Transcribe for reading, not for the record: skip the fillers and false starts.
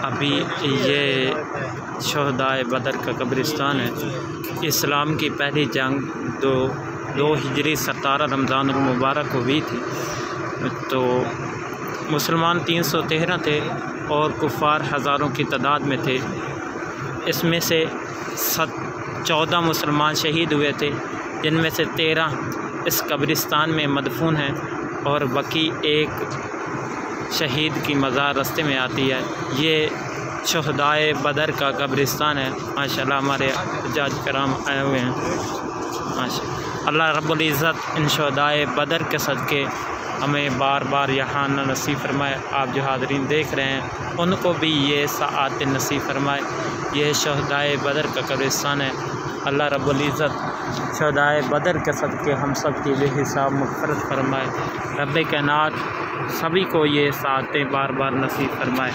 अभी ये शहदाए बदर का कब्रिस्तान है। इस्लाम की पहली जंग दो हिजरी 17 रमज़ान मुबारक को हुई थी। तो मुसलमान 313 थे और कुफ़ार हज़ारों की तादाद में थे। इसमें से 14 मुसलमान शहीद हुए थे, जिनमें से 13 इस कब्रिस्तान में मदफून हैं और बाकी एक शहीद की मज़ार रास्ते में आती है। ये शहदाए बदर का कब्रिस्तान है। माशाल्लाह हमारे हज्जाज कराम आए हुए हैं। माशाल्लाह अल्लाह रब्बुल इज़्ज़त इन शहदाए बदर के सदक़े हमें बार बार यहाँ नसीब फरमाए। आप जो हाज़रीन देख रहे हैं उनको भी ये सआत नसीब फरमाए। ये शहदाए बदर का कब्रिस्तान है। अल्लाह रब्बुल इज़्ज़त शहदाए बदर के सदक़े हम सब की बेहिसाब मग़फ़िरत फरमाए। रब्बे कायनात सभी को ये सआतें बार बार नसीब फरमाए।